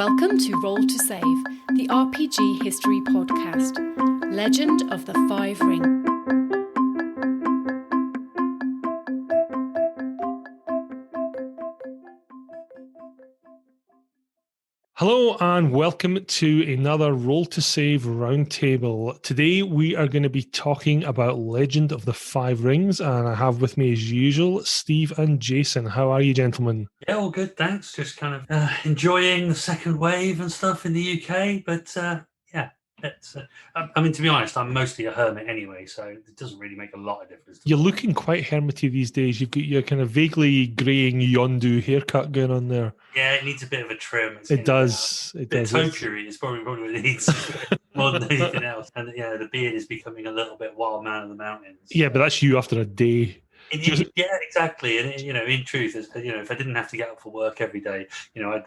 Welcome to Roll to Save, the RPG history podcast. Legend of the Five Rings. Hello and welcome to another Roll to Save Roundtable. Today we are going to be talking about Legend of the Five Rings, and I have with me as usual Steve and Jason. How are you, gentlemen? Yeah, all good, thanks. Just kind of enjoying the second wave and stuff in the UK, but yeah, it's. I mean, to be honest, I'm mostly a hermit anyway, so it doesn't really make a lot of difference. You're looking quite hermity these days. You've got your kind of vaguely greying yondu haircut going on there. Yeah, it needs a bit of a trim. It does. It does. Topiary is probably what it needs more than anything else. And yeah, the beard is becoming a little bit wild man of the mountains. Yeah, but that's you after a day. Yeah, exactly. And in truth, if I didn't have to get up for work every day,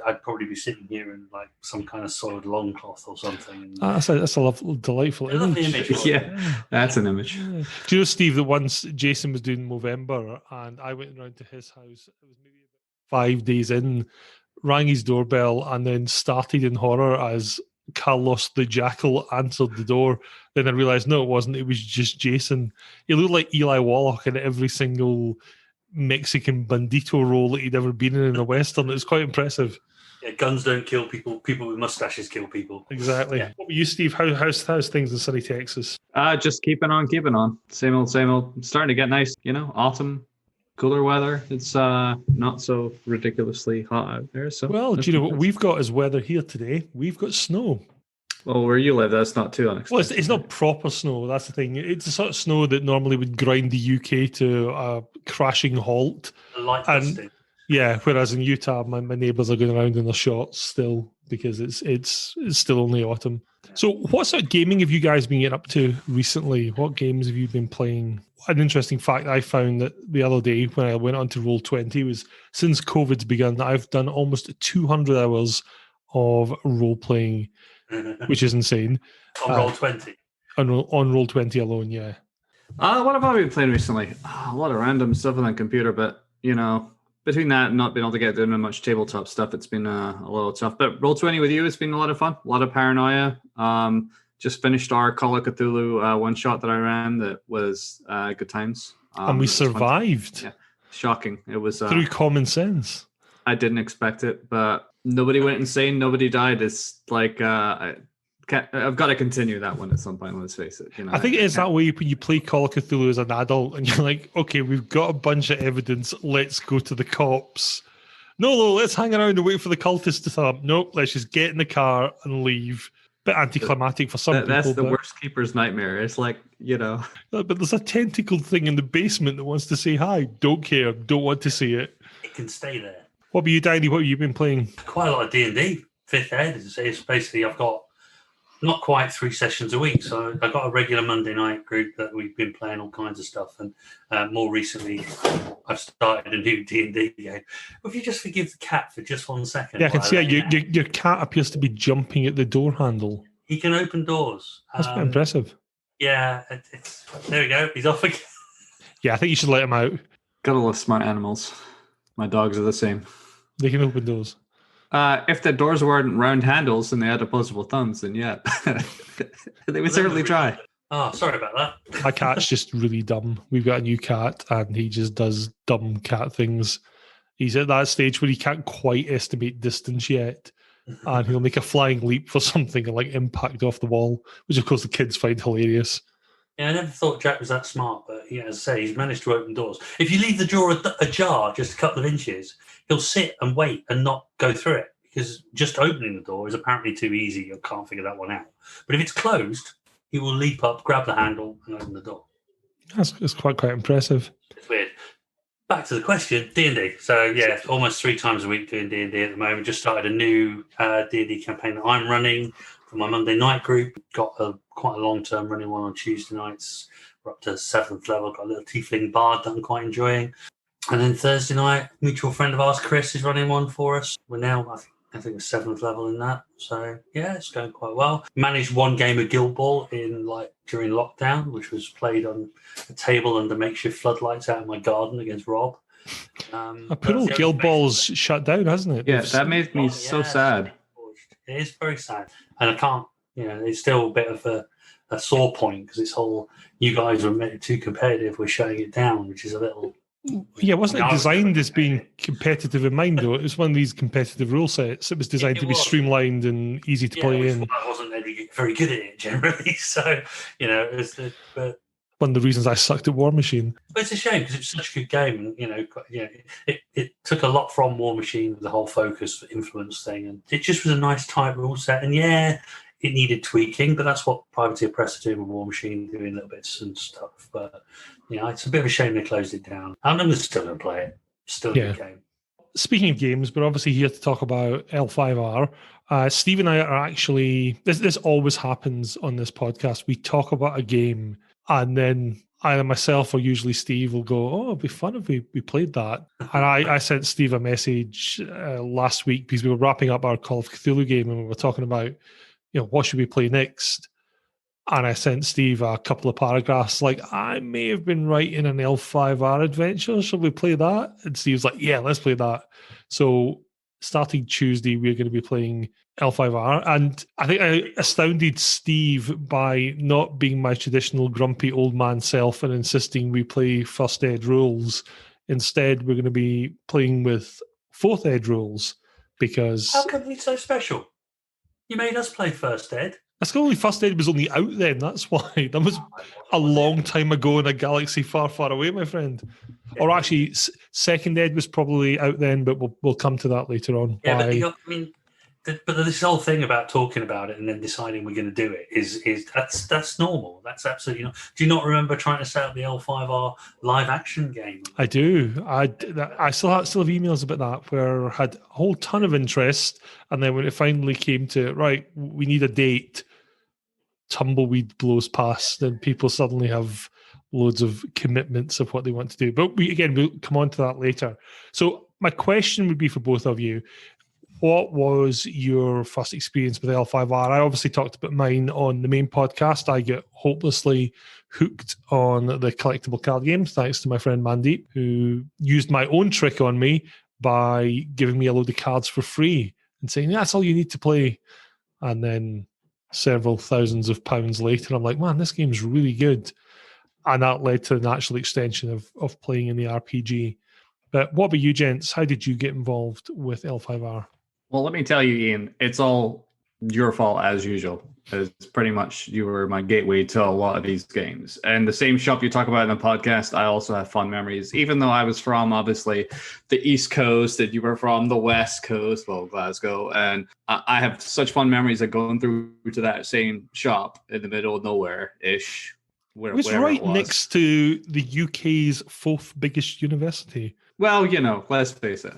I'd probably be sitting here in like some kind of soiled loincloth or something. That's a lovely, delightful image. Yeah, that's an image. Yeah. Do you know, Steve, that once Jason was doing Movember and I went around to his house, it was maybe about 5 days in, rang his doorbell and then started in horror as Carlos the Jackal answered the door. Then I realised, no, it wasn't. It was just Jason. He looked like Eli Wallach in every single Mexican bandito role that he'd ever been in a Western. It was quite impressive. Yeah, guns don't kill people. People with mustaches kill people. Exactly. Yeah. What about you, Steve? How's things in sunny Texas? Just keeping on. Same old. It's starting to get nice, autumn. Cooler weather. It's not so ridiculously hot out there. So, well, do you know what we've got as weather here today? We've got snow. Well, where you live, that's not too unexpected. Well, it's not proper snow. That's the thing. It's the sort of snow that normally would grind the UK to a crashing halt. Light dusting. Yeah, whereas in Utah, my neighbours are going around in their shorts still because it's still only autumn. So what sort of gaming have you guys been getting up to recently? What games have you been playing? An interesting fact I found that the other day when I went on to Roll20 was since COVID's begun, I've done almost 200 hours of role-playing, which is insane. On Roll20? On Roll20 alone, yeah. What have I been playing recently? A lot of random stuff on the computer, but, between that and not being able to get doing much tabletop stuff, it's been a little tough. But Roll20 with you, it's been a lot of fun. A lot of paranoia. Just finished our Call of Cthulhu one-shot that I ran that was good times. And we survived. Yeah, shocking. It was... through common sense. I didn't expect it, but nobody went insane. Nobody died. It's like... I've got to continue that one at some point, let's face it. I think it's that way when you play Call of Cthulhu as an adult and you're like, okay, we've got a bunch of evidence, let's go to the cops. No, let's hang around and wait for the cultists to thump. Nope, let's just get in the car and leave. Bit anticlimactic for some people. That's the worst keeper's nightmare. It's like, But there's a tentacled thing in the basement that wants to say hi. Don't care, don't want to see it. It can stay there. What about you, Downey? What have you been playing? Quite a lot of D&D. 5th Ed. It's basically, I've got not quite 3 sessions a week. So I've got a regular Monday night group that we've been playing all kinds of stuff. And more recently, I've started a new D&D game. Well, if you just forgive the cat for just 1 second. Yeah, I can see your cat appears to be jumping at the door handle. He can open doors. That's quite impressive. Yeah, there we go. He's off again. Yeah, I think you should let him out. Gotta love smart animals. My dogs are the same. They can open doors. If the doors weren't round handles and they had opposable thumbs, then yeah, they would certainly try. Oh, sorry about that. My cat's just really dumb. We've got a new cat and he just does dumb cat things. He's at that stage where he can't quite estimate distance yet. And he'll make a flying leap for something and impact off the wall, which of course the kids find hilarious. Yeah, I never thought Jack was that smart, but yeah, as I say, he's managed to open doors. If you leave the door ajar just a couple of inches, he'll sit and wait and not go through it because just opening the door is apparently too easy. You can't figure that one out. But if it's closed, he will leap up, grab the handle, and open the door. That's quite impressive. It's weird. Back to the question, D&D. So yeah, almost 3 times a week doing D&D at the moment. Just started a new D&D campaign that I'm running for my Monday night group. Got quite a long-term running one on Tuesday nights. We're up to 7th level. Got a little tiefling bard that I'm quite enjoying. And then Thursday night, mutual friend of ours, Chris, is running one for us. We're now, I think, 7th level in that. So yeah, it's going quite well. Managed one game of Guild Ball during lockdown, which was played on a table under makeshift floodlights out in my garden against Rob. I put all Guild Ball's shut down, hasn't it? Yeah, that made me so sad. It is very sad, and I can't. It's still a bit of a sore point because it's whole. You guys were too competitive. We're shutting it down, which is a little. Yeah, wasn't it designed as being competitive in mind, though? It was one of these competitive rule sets. It was designed to be streamlined and easy to play in. I wasn't very good at it generally, so but one of the reasons I sucked at War Machine. But it's a shame because it's such a good game, and it took a lot from War Machine with the whole focus for influence thing, and it just was a nice tight rule set. And it needed tweaking, but that's what Privateer Press are doing with War Machine, doing little bits and stuff. But it's a bit of a shame they closed it down. I'm still going to play it. Still a good game. Speaking of games, we're obviously here to talk about L5R. Steve and I are actually, this always happens on this podcast. We talk about a game, and then either myself or usually Steve will go, "Oh, it'd be fun if we played that." And I sent Steve a message last week because we were wrapping up our Call of Cthulhu game, and we were talking about, what should we play next? And I sent Steve a couple of paragraphs like, I may have been writing an L5R adventure. Shall we play that? And Steve's like, yeah, let's play that. So starting Tuesday, we're going to be playing L5R. And I think I astounded Steve by not being my traditional grumpy old man self and insisting we play first ed rules. Instead, we're going to be playing with fourth ed rules because... How come it's so special? You made us play first ed. That's only first ed was only out then. That's why. That was a long time ago in a galaxy far, far away, my friend. Or actually, second ed was probably out then, but we'll come to that later on. Yeah, but this whole thing about talking about it and then deciding we're going to do it is that's normal. That's absolutely not. Do you not remember trying to set up the L5R live action game? I do. I still have emails about that where I had a whole ton of interest, and then when it finally came to right, we need a date, tumbleweed blows past, and people suddenly have loads of commitments of what they want to do. But we'll come on to that later. So my question would be for both of you. What was your first experience with L5R? I obviously talked about mine on the main podcast. I get hopelessly hooked on the collectible card games, thanks to my friend Mandeep, who used my own trick on me by giving me a load of cards for free and saying, that's all you need to play. And then several thousands of pounds later, I'm like, man, this game's really good. And that led to the natural extension of playing in the RPG. But what about you, gents? How did you get involved with L5R? Well, let me tell you, Ian, it's all your fault as usual. It's pretty much you were my gateway to a lot of these games. And the same shop you talk about in the podcast, I also have fond memories, even though I was from, obviously, the East Coast, and you were from the West Coast, well, Glasgow. And I have such fond memories of going through to that same shop in the middle of nowhere-ish. It was right next to the UK's fourth biggest university. Well, let's face it.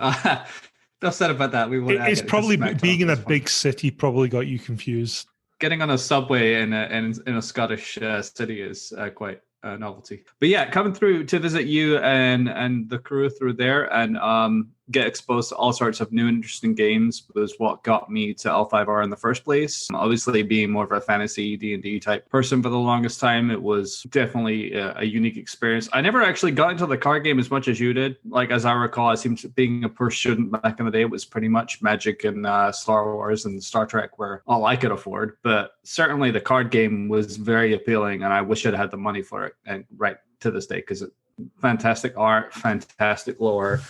Enough said about that. It's probably being in a big city probably got you confused. Getting on a subway in a Scottish city is quite a novelty. But yeah, coming through to visit you and the crew through there and get exposed to all sorts of new interesting games was what got me to L5R in the first place. Obviously, being more of a fantasy D&D type person for the longest time, it was definitely a unique experience. I never actually got into the card game as much as you did. Like, as I recall, I seemed to being a poor student back in the day. It was pretty much Magic and Star Wars and Star Trek were all I could afford. But certainly the card game was very appealing, and I wish I'd had the money for it. And right to this day, because fantastic art, fantastic lore,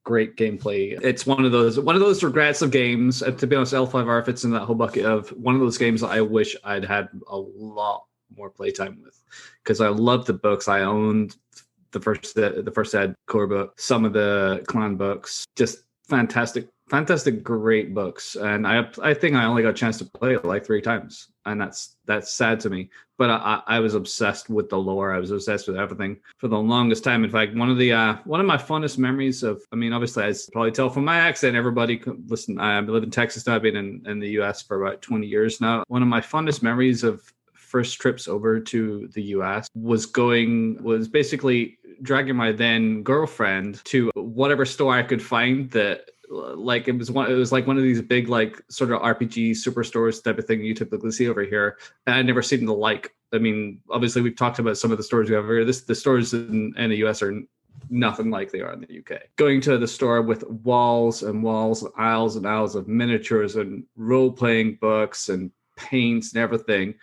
great gameplay. It's one of those regrets of games. To be honest, L5R fits in that whole bucket of one of those games that I wish I'd had a lot more playtime with, because I loved the books. I owned the first ed core book, some of the clan books, just fantastic, great books. And I think I only got a chance to play it like 3 times, and that's sad to me. But I was obsessed with the lore. I was obsessed with everything for the longest time. In fact, one of my fondest memories of, I mean, obviously, as you probably tell from my accent, everybody listen. I live in Texas now. I've been in the U.S. for about 20 years now. One of my fondest memories of first trips over to the U.S. was basically dragging my then girlfriend to whatever store I could find that. Like it was like one of these big like sort of RPG superstores type of thing you typically see over here, and I'd never seen the like. I mean, obviously we've talked about some of the stores we have over here. The stores in the US are nothing like they are in the UK. Going to the store with walls and walls, aisles and aisles of miniatures and role-playing books and paints and everything,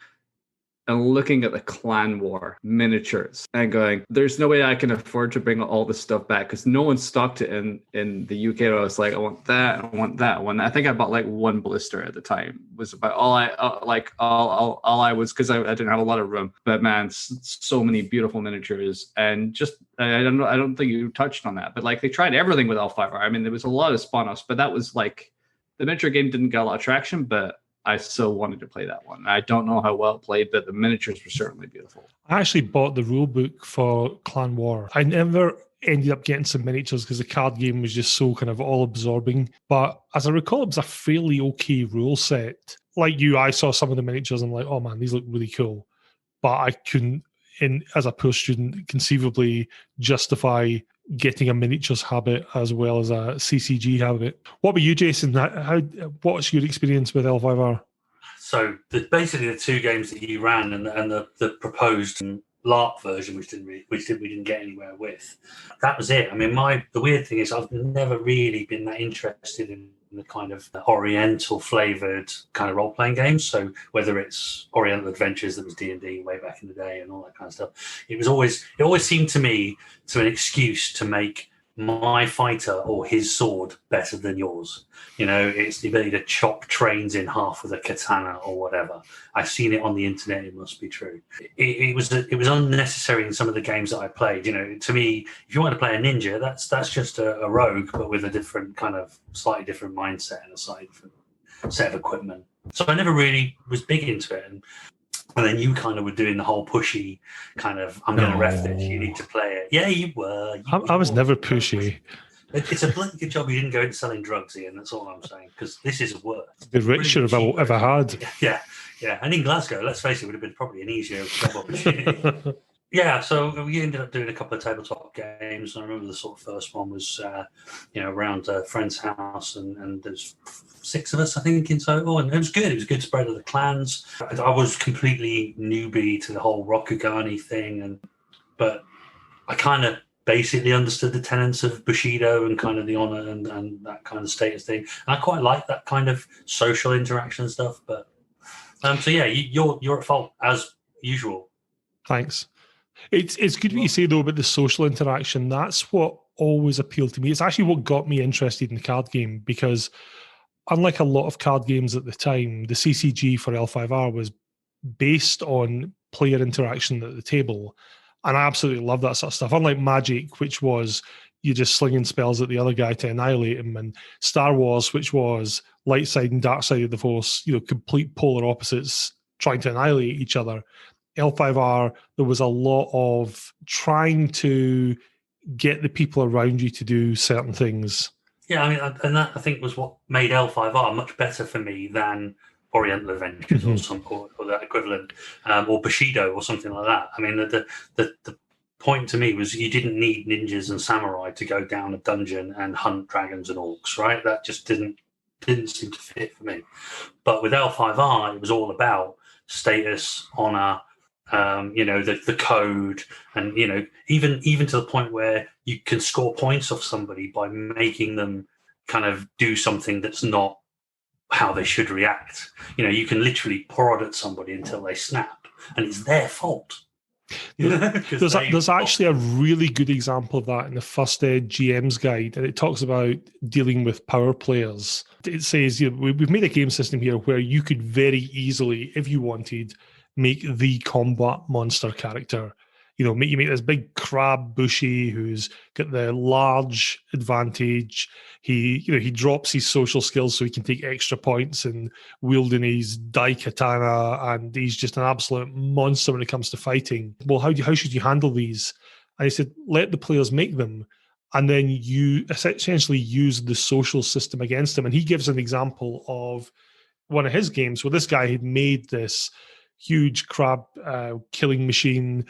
and looking at the Clan War miniatures and going, there's no way I can afford to bring all this stuff back because no one stocked it in the UK. I was like, I want that, I want that one. I think I bought like one blister at the time. It was about all I was, because I didn't have a lot of room. But man, so many beautiful miniatures. And just, I don't think you touched on that, but like they tried everything with L5R. I mean, there was a lot of spawn-offs, but that was like, the miniature game didn't get a lot of traction, but I still wanted to play that one. I don't know how well it played, but the miniatures were certainly beautiful. I actually bought the rule book for Clan War. I never ended up getting some miniatures because the card game was just so kind of all-absorbing. But as I recall, it was a fairly okay rule set. Like you, I saw some of the miniatures and I'm like, oh man, these look really cool. But I couldn't, as a poor student, conceivably justify getting a miniatures habit as well as a CCG habit. What about you, Jason? What's your experience with L5R? So basically the two games that you ran and the proposed LARP version, which we didn't get anywhere with, that was it. I mean, the weird thing is I've never really been that interested in the kind of Oriental flavored kind of role-playing games. So whether it's Oriental Adventures, that was D&D way back in the day and all that kind of stuff, it always seemed to me to an excuse to make my fighter or his sword better than yours. You know, it's the ability to chop trains in half with a katana or whatever. I've seen it on the internet. It must be true. It was unnecessary in some of the games that I played. You know, to me, if you want to play a ninja, that's just a rogue, but with a different kind of slightly different mindset and a slightly different set of equipment. So I never really was big into it. And then you kind of were doing the whole pushy kind of, I'm going to ref this, you need to play it. Yeah, you were. I was never pushy. It's a bloody good job you didn't go into selling drugs, Ian. That's all I'm saying, because this is worth. The richer if I ever had. Yeah. And in Glasgow, let's face it, would have been probably an easier job opportunity. Yeah, so we ended up doing a couple of tabletop games. I remember the sort of first one was, around a friend's house, and there's 6 of us, I think, in total, and it was good. It was a good spread of the clans. I was completely newbie to the whole Rokugan thing, but I kind of basically understood the tenets of Bushido and kind of the honor and that kind of status thing. And I quite like that kind of social interaction stuff. But so yeah, you're at fault as usual. Thanks. It's good what you say though about the social interaction. That's what always appealed to me. It's actually what got me interested in the card game, because unlike a lot of card games at the time, the CCG for L5R was based on player interaction at the table. And I absolutely love that sort of stuff. Unlike Magic, which was you just slinging spells at the other guy to annihilate him, and Star Wars, which was light side and dark side of the Force, complete polar opposites trying to annihilate each other. L5R, there was a lot of trying to get the people around you to do certain things. Yeah, I mean, and that I think was what made L5R much better for me than Oriental Adventures or that equivalent, or Bushido or something like that. I mean, the point to me was you didn't need ninjas and samurai to go down a dungeon and hunt dragons and orcs, right? That just didn't seem to fit for me. But with L5R, it was all about status, honor, the code, and even to the point where you can score points off somebody by making them kind of do something that's not how they should react. You can literally prod at somebody until they snap, and it's their fault. There's actually a really good example of that in the First Ed GM's guide, and it talks about dealing with power players. It says we've made a game system here where you could very easily, if you wanted, make the combat monster character. You make this big crab bushy who's got the large advantage. He drops his social skills so he can take extra points and wielding his dai katana, and he's just an absolute monster when it comes to fighting. Well, how should you handle these? And he said, let the players make them, and then you essentially use the social system against them. And he gives an example of one of his games where this guy had made this huge crab killing machine.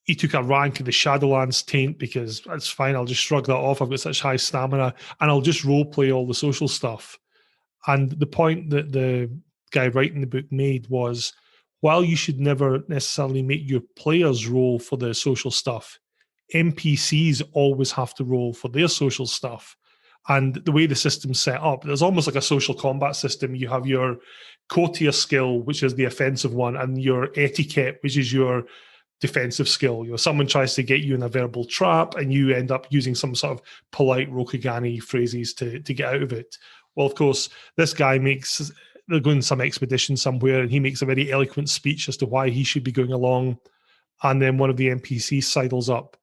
He took a rank in the Shadowlands taint because that's fine, I'll just shrug that off, I've got such high stamina, and I'll just role play all the social stuff. And the point that the guy writing the book made was, while you should never necessarily make your players roll for the social stuff, NPCs always have to roll for their social stuff. And the way the system's set up, there's almost like a social combat system. You have your courtier skill, which is the offensive one, and your etiquette, which is your defensive skill. Someone tries to get you in a verbal trap and you end up using some sort of polite Rokugan phrases to get out of it. Well, of course, this guy they're going on some expedition somewhere and he makes a very eloquent speech as to why he should be going along. And then one of the NPCs sidles up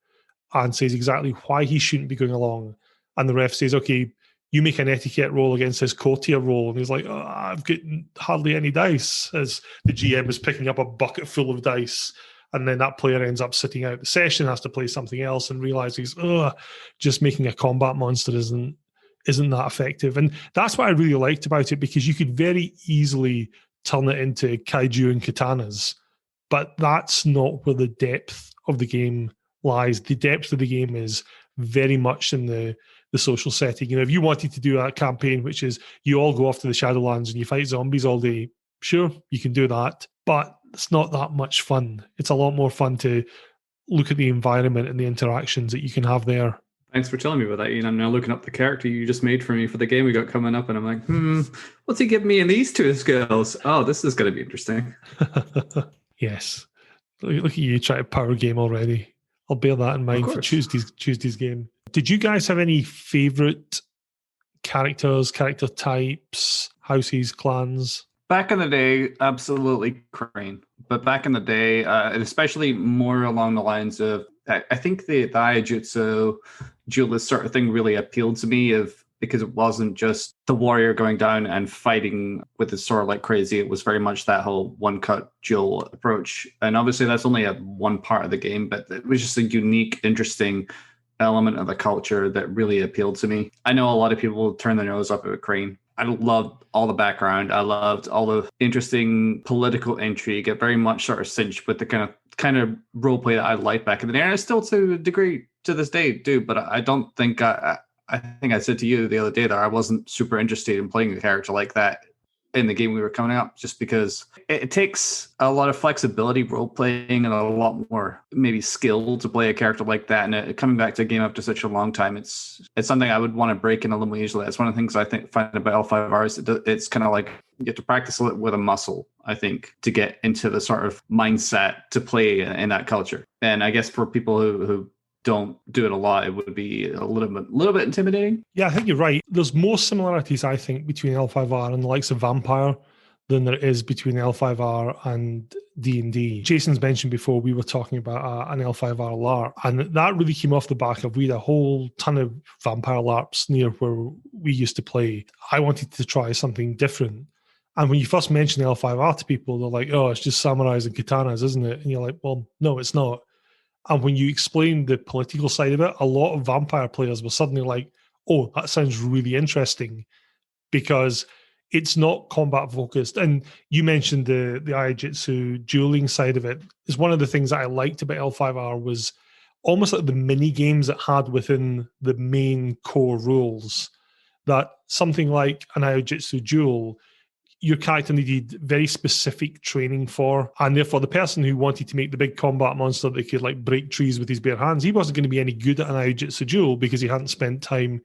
and says exactly why he shouldn't be going along. And the ref says, okay, you make an etiquette roll against his courtier roll. And he's like, I've got hardly any dice, as the GM is picking up a bucket full of dice. And then that player ends up sitting out the session, has to play something else, and realizes, just making a combat monster isn't that effective. And that's what I really liked about it, because you could very easily turn it into kaiju and katanas, but that's not where the depth of the game lies. The depth of the game is very much in the social setting. If you wanted to do a campaign which is you all go off to the Shadowlands and you fight zombies all day, sure, you can do that, but it's not that much fun. It's a lot more fun to look at the environment and the interactions that you can have there. Thanks for telling me about that, Ian. I'm now looking up the character you just made for me for the game we got coming up, and I'm like, what's he giving me in these two skills? Oh, this is going to be interesting. Yes. Look at you trying to power game already. I'll bear that in mind for Tuesday's game. Did you guys have any favourite characters, character types, houses, clans? Back in the day, absolutely Crane. But back in the day, and especially more along the lines of, I think the Iaijutsu duelist sort of thing really appealed to me, because it wasn't just the warrior going down and fighting with his sword like crazy. It was very much that whole one-cut duel approach. And obviously that's only one part of the game, but it was just a unique, interesting element of the culture that really appealed to me. I know a lot of people turn their nose up at Crane. I loved all the background. I loved all the interesting political intrigue. It very much sort of cinched with the kind of role play that I liked back in the day. And I still, to a degree, to this day, do. But I don't think I think I said to you the other day that I wasn't super interested in playing a character like that in the game we were coming up, just because it takes a lot of flexibility, role playing, and a lot more maybe skill to play a character like that. And coming back to a game after such a long time, it's something I would want to break in a little more easily. That's one of the things I find about L5R is it's kind of like you have to practice it with a muscle, I think, to get into the sort of mindset to play in that culture. And I guess for people who don't do it a lot, it would be a little bit intimidating. Yeah, I think you're right. There's more similarities, I think, between L5R and the likes of Vampire than there is between L5R and D&D. Jason's mentioned before, we were talking about an L5R LARP, and that really came off the back of we had a whole ton of Vampire LARPs near where we used to play. I wanted to try something different. And when you first mention L5R to people, they're like, oh, it's just samurais and katanas, isn't it? And you're like, well, no, it's not. And when you explain the political side of it, a lot of Vampire players were suddenly like, oh, that sounds really interesting, because it's not combat focused. And you mentioned the Iaijutsu dueling side of it. Is one of the things that I liked about L5R was almost like the mini games it had within the main core rules, that something like an Iaijutsu duel, your character needed very specific training for, and therefore the person who wanted to make the big combat monster that could like break trees with his bare hands, he wasn't going to be any good at an Iaijutsu duel because he hadn't spent time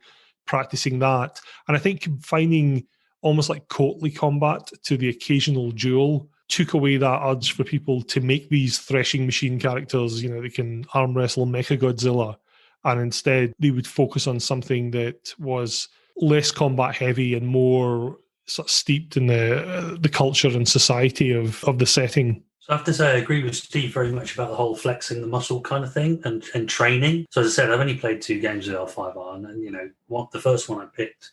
practicing that. And I think confining almost like courtly combat to the occasional duel took away that urge for people to make these threshing machine characters, they can arm wrestle Mechagodzilla, and instead they would focus on something that was less combat heavy and more sort of steeped in the culture and society of the setting. So I have to say I agree with Steve very much about the whole flexing the muscle kind of thing and training. So as I said, I've only played 2 games with L5R, and the first one I picked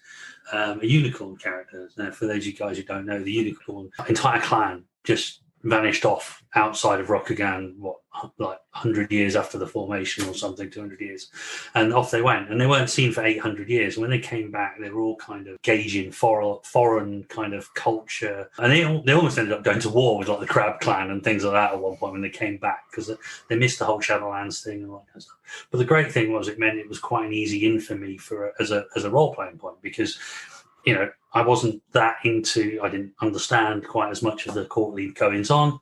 a unicorn character. Now, for those of you guys who don't know, the unicorn entire clan just vanished off outside of Rokugan, 100 years after the formation or something, 200 years. And off they went. And they weren't seen for 800 years. And when they came back, they were all kind of gauging foreign kind of culture. And they almost ended up going to war with like the Crab Clan and things like that at one point when they came back, because they missed the whole Shadowlands thing and all that kind of stuff. But the great thing was it meant it was quite an easy in for me as a role-playing point, because I wasn't that I didn't understand quite as much of the courtly goings on.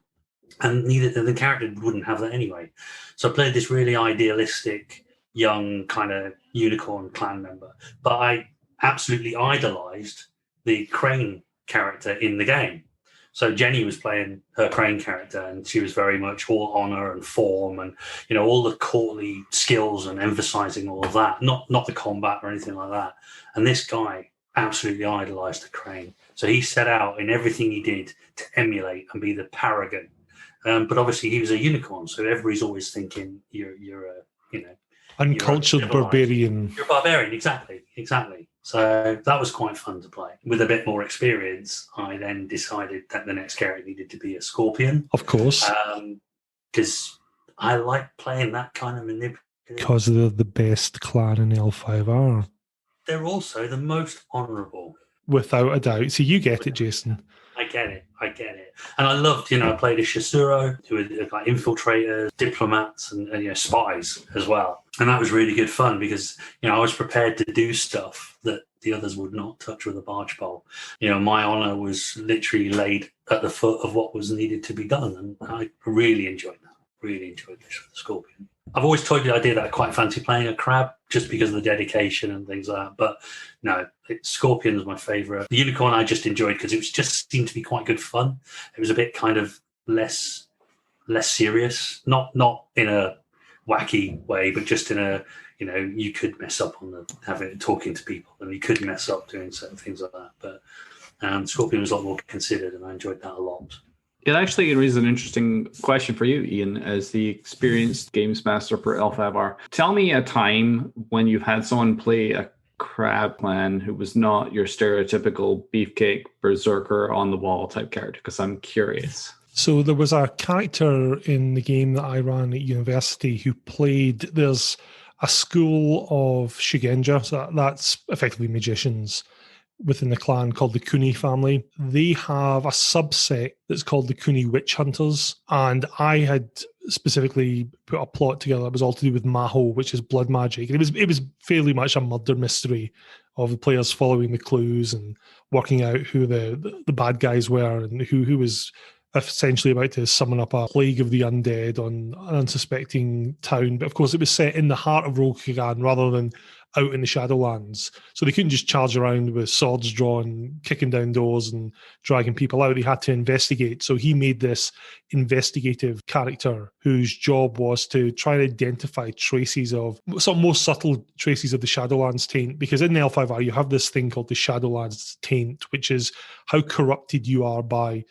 and the character wouldn't have that anyway. So I played this really idealistic, young kind of unicorn clan member, but I absolutely idolized the Crane character in the game. So Jenny was playing her Crane character, and she was very much all honor and form, and all the courtly skills and emphasizing all of that. Not the combat or anything like that. And this guy absolutely idolized the Crane, so he set out in everything he did to emulate and be the paragon. But obviously, he was a unicorn, so everybody's always thinking you're a uncultured barbarian. You're a barbarian, exactly. So that was quite fun to play. With a bit more experience, I then decided that the next character needed to be a scorpion. Of course. Because I like playing that kind of manipulative. Because they're the best clan in L5R. They're also the most honourable. Without a doubt. See, you get it, Jason. I get it. And I loved, I played a Shasuro, who were like infiltrators, diplomats, and spies as well. And that was really good fun because, I was prepared to do stuff that the others would not touch with a barge pole. My honour was literally laid at the foot of what was needed to be done. And I really enjoyed that. Really enjoyed this with the Scorpion. I've always told you the idea that I quite fancy playing a crab just because of the dedication and things like that. But no, Scorpion was my favourite. The Unicorn I just enjoyed because it just seemed to be quite good fun. It was a bit kind of less serious, not in a wacky way, but just in a, you could mess up on talking to people, and you could mess up doing certain things like that. But Scorpion was a lot more considered, and I enjoyed that a lot. It actually raises an interesting question for you, Iain, as the experienced games master for L5R. Tell me a time when you've had someone play a crab clan who was not your stereotypical beefcake berserker on the wall type character, because I'm curious. So there was a character in the game that I ran at university who played, there's a school of Shugenja, so that's effectively magicians within the clan, called the Kuni family. They have a subset that's called the Kuni Witch Hunters, and I had specifically put a plot together that was all to do with Maho, which is blood magic. And it was fairly much a murder mystery of the players following the clues and working out who the bad guys were and who was essentially about to summon up a plague of the undead on an unsuspecting town. But of course, it was set in the heart of Rokugan rather than out in the Shadowlands. So they couldn't just charge around with swords drawn, kicking down doors and dragging people out. They had to investigate. So he made this investigative character whose job was to try and identify traces of, some more subtle traces of the Shadowlands taint. Because in L5R, you have this thing called the Shadowlands taint, which is how corrupted you are by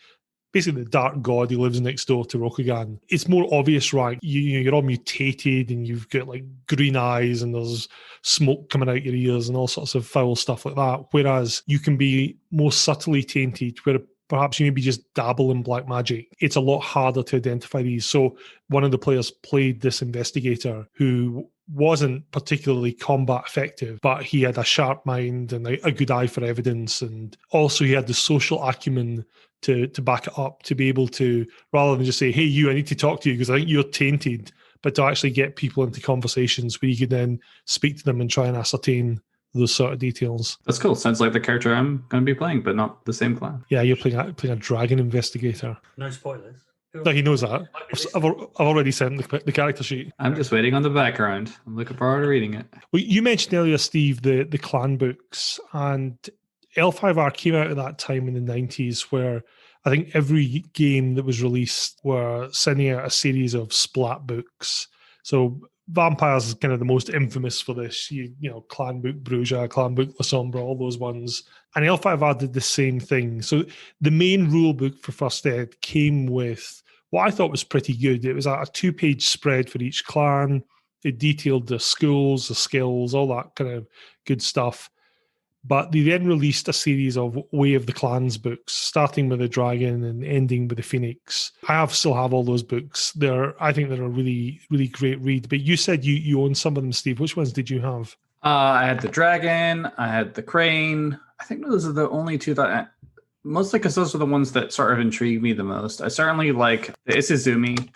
basically the dark god who lives next door to Rokugan. It's more obvious, right? You're all mutated and you've got like green eyes and there's smoke coming out your ears and all sorts of foul stuff like that. Whereas you can be more subtly tainted, where perhaps you maybe just dabble in black magic. It's a lot harder to identify these. So one of the players played this investigator who wasn't particularly combat effective, but he had a sharp mind and a good eye for evidence. And also he had the social acumen to back it up, to be able to, rather than just say, hey, I need to talk to you because I think you're tainted, but to actually get people into conversations where you could then speak to them and try and ascertain those sort of details. That's cool. Sounds like the character I'm going to be playing, but not the same clan. Yeah, you're playing a dragon investigator. No spoilers. No, he knows that. I've already sent the character sheet. I'm just waiting on the background. I'm looking forward to reading it. Well, you mentioned earlier, Steve, the clan books, and L5R came out at that time in the 90s where I think every game that was released were sending out a series of splat books. So Vampires is kind of the most infamous for this. You know, Clan Book Bruja, Clan Book La Sombra, all those ones. And L5R did the same thing. So the main rule book for First Ed came with what I thought was pretty good. It was a 2-page spread for each clan. It detailed the schools, the skills, all that kind of good stuff. But they then released a series of Way of the Clans books, starting with the dragon and ending with the phoenix. I still have all those books. I think they're a really, really great read. But you said you own some of them, Steve. Which ones did you have? I had the dragon. I had the crane. I think those are the only two that... Mostly because those are the ones that sort of intrigue me the most. I certainly like the Isizumi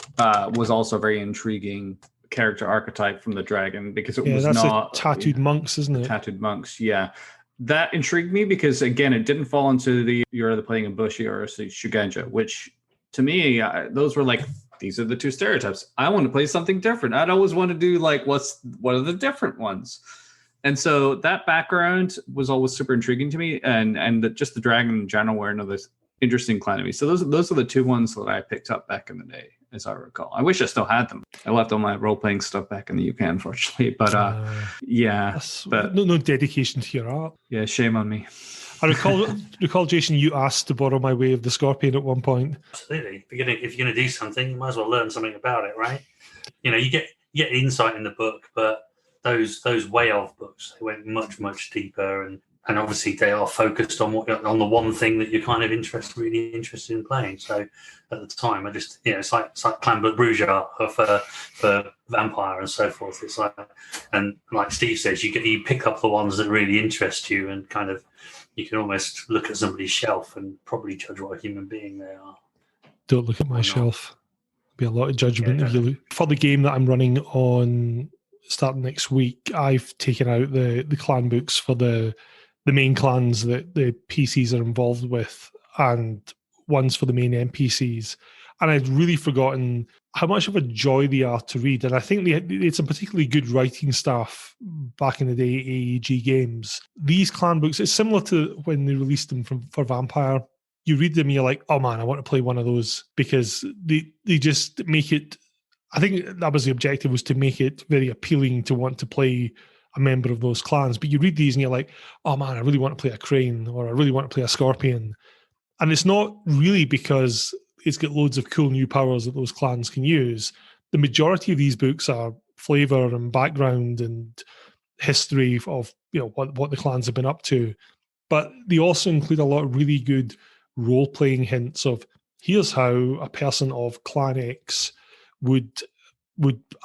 was also a very intriguing character archetype from the dragon because it was not... tattooed monks, isn't it? Tattooed monks, yeah. That intrigued me because, again, it didn't fall into you're either playing a Bushi or a Shugenja, which to me, those were like, these are the two stereotypes. I want to play something different. I'd always want to do like, what are the different ones? And so that background was always super intriguing to me, and just the dragon in general were another interesting clan to me. So those are the two ones that I picked up back in the day, as I recall. I wish I still had them. I left all my role-playing stuff back in the UK, unfortunately. But but no dedication to your art. Yeah, shame on me. I recall, Jason, you asked to borrow my Way of the Scorpion at one point. Absolutely. If you're going to do something, you might as well learn something about it, right? You get insight in the book, but those Way of books, they went much, much deeper, and obviously they are focused on the one thing that you're kind of really interested in playing. So at the time, I just, it's like Clan Bruja for Vampire and so forth. It's like, and like Steve says, you pick up the ones that really interest you, and kind of, you can almost look at somebody's shelf and probably judge what a human being they are. Don't look at my shelf. There'll be a lot of judgment if you look. For the game that I'm running on starting next week, I've taken out the clan books for the main clans that the PCs are involved with, and ones for the main NPCs. And I'd really forgotten how much of a joy they are to read. And I think it's a particularly good writing staff back in the day, AEG games. These clan books, it's similar to when they released them for Vampire. You read them and you're like, oh man, I want to play one of those, because they just make it, I think that was the objective, was to make it very appealing to want to play a member of those clans. But you read these and you're like, oh man, I really want to play a Crane, or I really want to play a Scorpion. And it's not really because it's got loads of cool new powers that those clans can use. The majority of these books are flavour and background and history of what the clans have been up to. But they also include a lot of really good role-playing hints of, here's how a person of Clan X would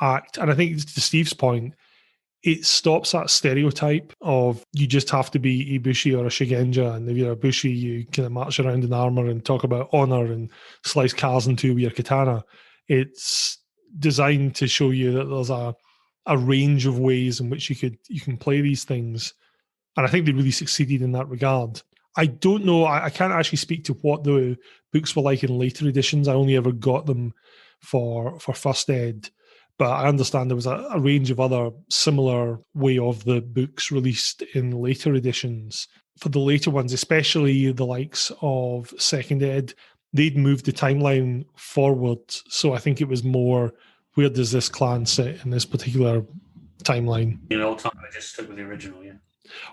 act. And I think, to Steve's point, it stops that stereotype of you just have to be a Bushi or a Shigenja, and if you're a Bushi, you kind of march around in armor and talk about honor and slice cars in two with your katana. It's designed to show you that there's a range of ways in which you can play these things, and I think they really succeeded in that regard. I don't know, I can't actually speak to what the books were like in later editions. I only ever got them for First Ed. But I understand there was a range of other similar Way of the books released in later editions. For the later ones, especially the likes of Second Ed, they'd moved the timeline forward. So I think it was more, where does this clan sit in this particular timeline? Old time, I just stuck with the original, yeah.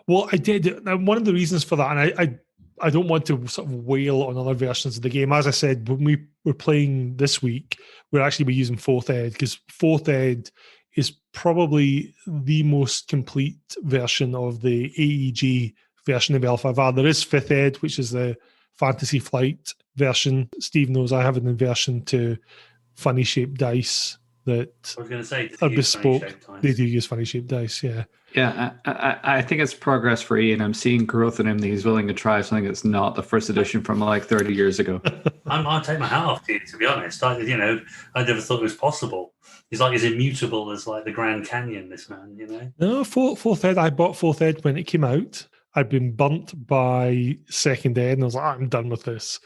Well, I did. Now, one of the reasons for that, and I don't want to sort of wail on other versions of the game. As I said, when we were playing this week, we're actually using 4th Ed, because 4th Ed is probably the most complete version of the AEG version of L5R. There is 5th Ed, which is the Fantasy Flight version. Steve knows I have an inversion to funny shaped dice that I was going to say, are bespoke. They do use funny shaped dice, yeah. Yeah, I think it's progress for Iain. I'm seeing growth in him that he's willing to try something that's not the first edition from like 30 years ago. I'll take my hat off to you, to be honest. I never thought it was possible. He's like as immutable as like the Grand Canyon, this man, No, 4th Ed, I bought 4th Ed when it came out. I'd been burnt by 2nd Ed, and I was like, I'm done with this.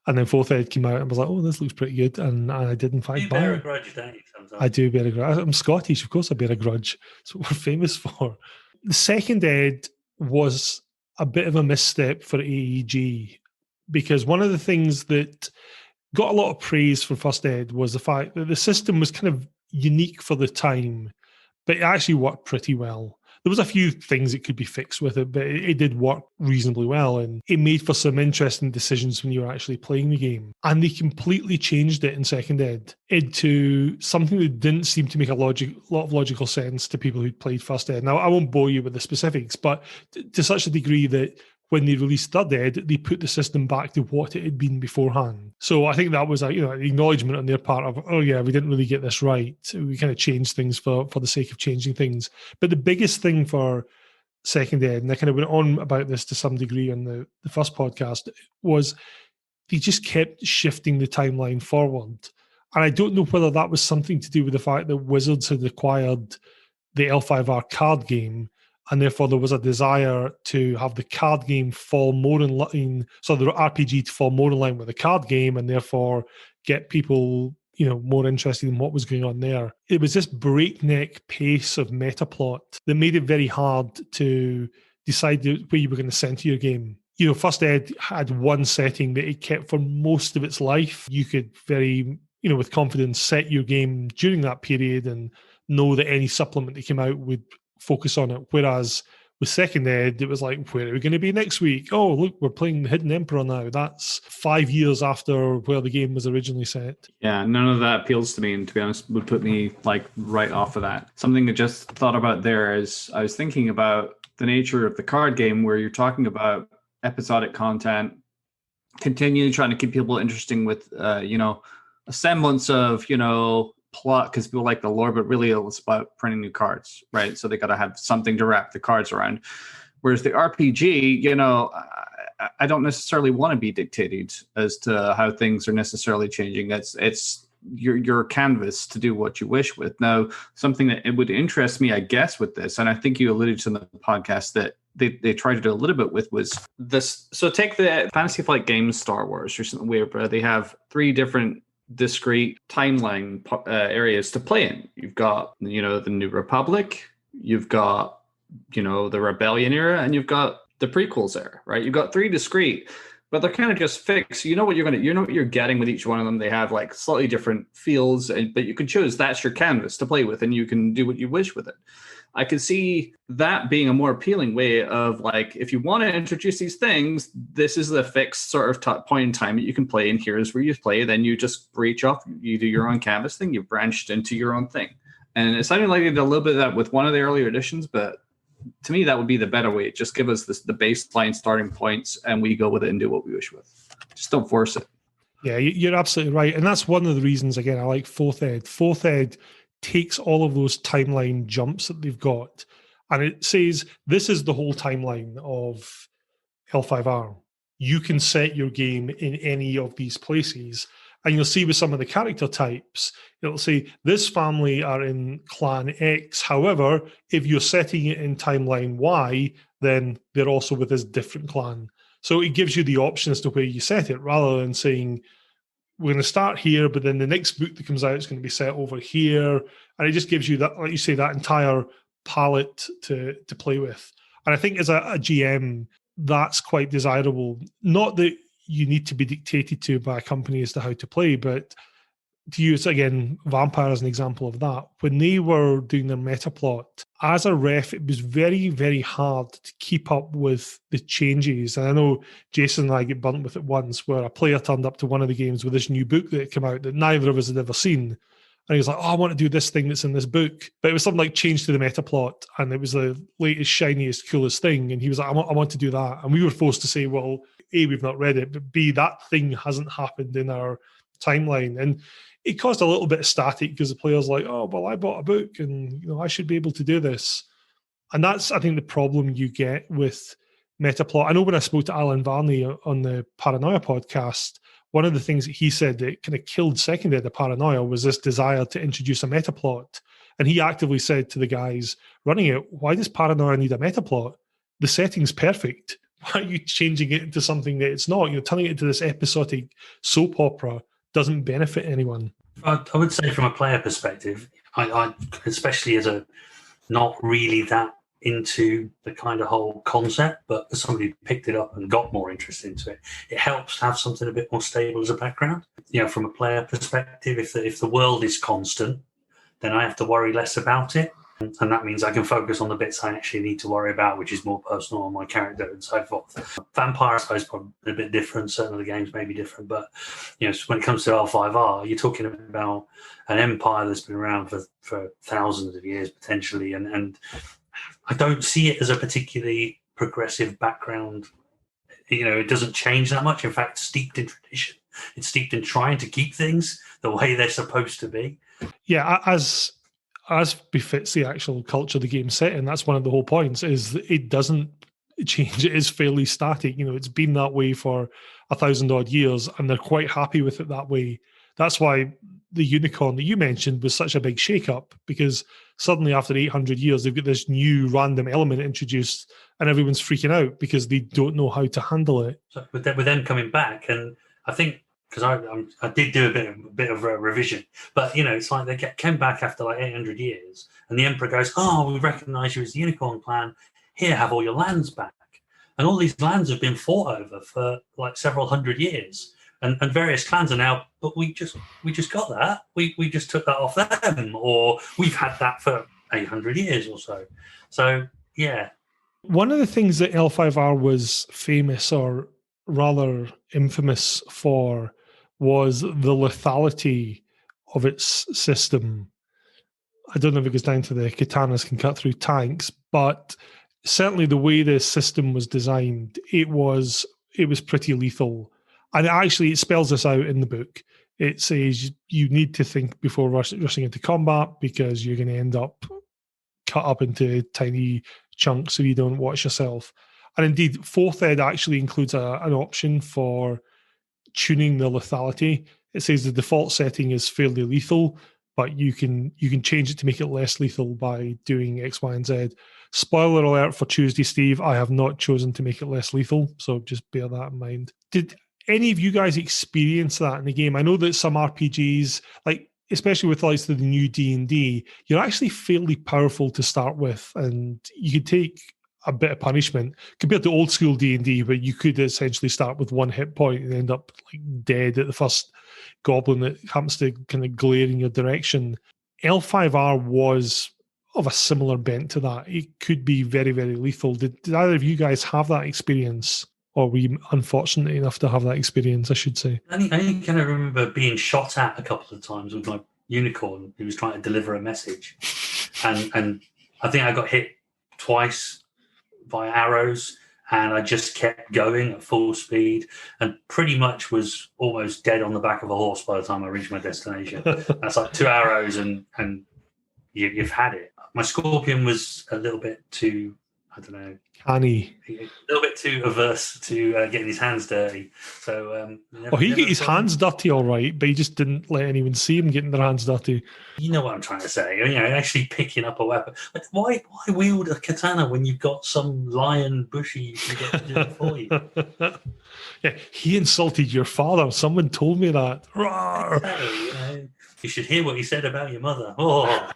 And then 4th Ed came out, and I was like, oh, this looks pretty good. And I did, in fact, buy it. You bear a grudge, don't you, sometimes? I do bear a grudge. I'm Scottish, of course I bear a grudge. That's what we're famous for. The 2nd Ed was a bit of a misstep for AEG, because one of the things that got a lot of praise for First Ed was the fact that the system was kind of unique for the time, but it actually worked pretty well. There was a few things that could be fixed with it, but it did work reasonably well, and it made for some interesting decisions when you were actually playing the game. And they completely changed it in 2nd Ed into something that didn't seem to make a lot of logical sense to people who'd played First Ed. Now, I won't bore you with the specifics, but to such a degree that when they released 3rd Ed, they put the system back to what it had been beforehand. So I think that was an acknowledgement on their part of, oh yeah, we didn't really get this right. We kind of changed things for the sake of changing things. But the biggest thing for 2nd Ed, and I kind of went on about this to some degree on the first podcast, was they just kept shifting the timeline forward. And I don't know whether that was something to do with the fact that Wizards had acquired the L5R card game, and therefore there was a desire to have the card game fall more in line, so the RPG to fall more in line with the card game, and therefore get people, more interested in what was going on there. It was this breakneck pace of meta plot that made it very hard to decide where you were going to center your game. First Ed had one setting that it kept for most of its life. You could very, with confidence set your game during that period and know that any supplement that came out would focus on it. Whereas with Second Ed, it was like, where are we going to be next week? Oh, look, we're playing the Hidden Emperor now. That's 5 years after where the game was originally set. Yeah, none of that appeals to me, and to be honest, would put me right off of that. Something I just thought about there is I was thinking about the nature of the card game, where you're talking about episodic content, continually trying to keep people interesting with, a semblance of, plot, because people like the lore, but really it's about printing new cards, right? So they got to have something to wrap the cards around. Whereas the RPG, I don't necessarily want to be dictated as to how things are necessarily changing. It's your canvas to do what you wish with. Now, something that it would interest me, I guess, with this, and I think you alluded to in the podcast that they tried to do a little bit with, was this. So take the Fantasy Flight Games Star Wars or something, where they have 3 different discrete timeline areas to play in. You've got, the New Republic, you've got, the Rebellion era, and you've got the prequels era, right? You've got 3 discrete, but they're kind of just fixed. You know what you're getting with each one of them. They have like slightly different feels, but you can choose that's your canvas to play with, and you can do what you wish with it. I could see that being a more appealing way of, like, if you want to introduce these things, this is the fixed sort of point in time that you can play, and here's where you play. Then you just breach off, you do your own canvas thing, you've branched into your own thing. And it sounded like they did a little bit of that with one of the earlier editions, but to me, that would be the better way. Just give us the baseline starting points, and we go with it and do what we wish with. Just don't force it. Yeah, you're absolutely right. And that's one of the reasons, again, I like Fourth Ed. Fourth Ed takes all of those timeline jumps that they've got, and it says, this is the whole timeline of L5R. You can set your game in any of these places. And you'll see with some of the character types, it'll say, this family are in clan X. However, if you're setting it in timeline Y, then they're also with this different clan. So it gives you the option as to where you set it, rather than saying, we're going to start here, but then the next book that comes out is going to be set over here. And it just gives you that, like you say, that entire palette to play with. And I think as a GM, that's quite desirable. Not that you need to be dictated to by a company as to how to play, but to use, again, Vampire as an example of that, when they were doing their meta plot, as a ref, it was very, very hard to keep up with the changes. And I know Jason and I get burnt with it once, where a player turned up to one of the games with this new book that had come out that neither of us had ever seen. And he was like, oh, I want to do this thing that's in this book. But it was something like change to the meta plot, and it was the latest, shiniest, coolest thing. And he was like, I want to do that. And we were forced to say, well, A, we've not read it, but B, that thing hasn't happened in our timeline. And it caused a little bit of static because the player's like, oh, well, I bought a book and I should be able to do this. And that's, I think, the problem you get with Metaplot. I know when I spoke to Alan Varney on the Paranoia podcast, one of the things that he said that kind of killed Second Ed of Paranoia was this desire to introduce a metaplot. And he actively said to the guys running it, why does Paranoia need a metaplot? The setting's perfect. Why are you changing it into something that it's not? You're turning it into this episodic soap opera. Doesn't benefit anyone. I would say from a player perspective, I especially as a not really that into the kind of whole concept, but as somebody who picked it up and got more interested into it, it helps to have something a bit more stable as a background. From a player perspective, if the world is constant, then I have to worry less about it. And that means I can focus on the bits I actually need to worry about, which is more personal on my character and so forth. Vampire, I suppose, probably a bit different. Certain of the games may be different. But when it comes to L5R, you're talking about an empire that's been around for thousands of years, potentially. And I don't see it as a particularly progressive background. It doesn't change that much. In fact, steeped in tradition. It's steeped in trying to keep things the way they're supposed to be. Yeah, as befits the actual culture of the game set, and that's one of the whole points, is that it doesn't change. It is fairly static. It's been that way for 1,000 odd years, and they're quite happy with it that way. That's why the Unicorn that you mentioned was such a big shake-up, because suddenly after 800 years, they've got this new random element introduced and everyone's freaking out because they don't know how to handle it. So with them coming back, and I think, because I did do a bit of a revision, but it's like they came back after like 800 years, and the Emperor goes, "Oh, we recognise you as the Unicorn Clan. Here, have all your lands back." And all these lands have been fought over for like several hundred years, and various clans are now. But we just got that. We just took that off them, or we've had that for 800 years or so. So yeah. One of the things that L5R was famous, or rather infamous for, was the lethality of its system. I don't know if it goes down to the katanas can cut through tanks, but certainly the way the system was designed, it was pretty lethal. And actually, it spells this out in the book. It says you need to think before rushing into combat because you're going to end up cut up into tiny chunks if you don't watch yourself. And indeed, 4th ed actually includes an option for tuning the lethality. It says the default setting is fairly lethal, but you can change it to make it less lethal by doing X, Y, and Z. Spoiler alert for Tuesday, Steve, I have not chosen to make it less lethal, so just bear that in mind. Did any of you guys experience that in the game? I know that some RPGs, like especially with the likes of the new D&D, you're actually fairly powerful to start with, and you could take a bit of punishment compared to old school D&D, where you could essentially start with 1 hit point and end up like dead at the first goblin that happens to kind of glare in your direction. L5R was of a similar bent to that. It could be very, very lethal. Did either of you guys have that experience? Or were you unfortunate enough to have that experience, I should say? I only kind of remember being shot at a couple of times with my unicorn who was trying to deliver a message. And I think I got hit twice by arrows, and I just kept going at full speed and pretty much was almost dead on the back of a horse by the time I reached my destination. That's like 2 arrows and you've had it. My scorpion was a little bit too, I don't know, canny, a little bit too averse to getting his hands dirty. So, he got his hands dirty, all right, but he just didn't let anyone see him getting their hands dirty. You know what I'm trying to say? Actually picking up a weapon. Like, why wield a katana when you've got some lion bushy you can get to do it for you? Yeah, he insulted your father. Someone told me that. Exactly, you should hear what he said about your mother. Oh.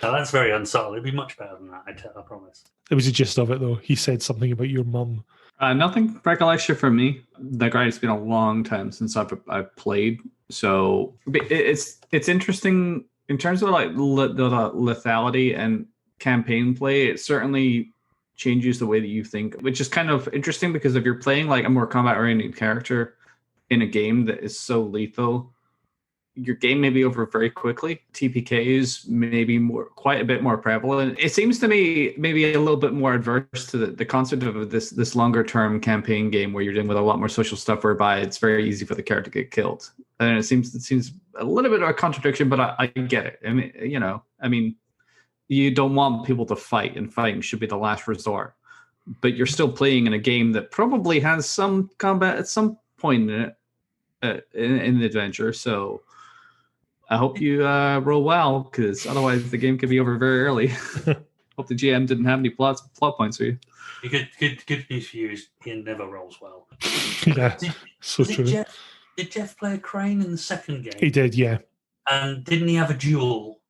Now that's very unsubtle. It'd be much better than that, I promise. It was the gist of it, though. He said something about your mum. Nothing recollection for me. It's been a long time since I've played, so it's interesting in terms of like the lethality and campaign play. It certainly changes the way that you think, which is kind of interesting because if you're playing like a more combat-oriented character in a game that is so lethal, your game may be over very quickly. TPKs may be quite a bit more prevalent. It seems to me maybe a little bit more adverse to the concept of this longer term campaign game where you're dealing with a lot more social stuff, whereby it's very easy for the character to get killed. And it seems a little bit of a contradiction, but I get it. I mean, you don't want people to fight, and fighting should be the last resort. But you're still playing in a game that probably has some combat at some point in it in the adventure. So I hope you roll well, because otherwise the game could be over very early. Hope the GM didn't have any plot points for you. Good news for you is Iain never rolls well. Yeah, so true. Did Jeff play a crane in the second game? He did, yeah. And didn't he have a duel?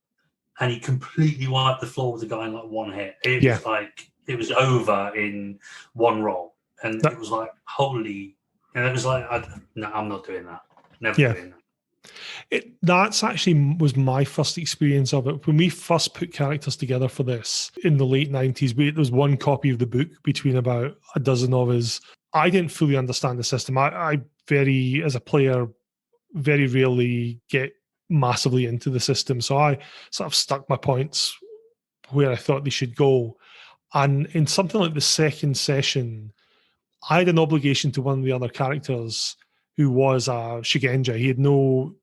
And he completely wiped the floor with the guy in like 1 hit. It was like it was over in 1 roll, and it was like holy. And it was like, no, I'm not doing that. Never doing that. That's actually was my first experience of it. When we first put characters together for this in the late 90s, there was 1 copy of the book between about a dozen of us. I didn't fully understand the system. I as a player, very rarely get massively into the system. So I sort of stuck my points where I thought they should go. And in something like the second session, I had an obligation to one of the other characters who was a Shigenja. He had no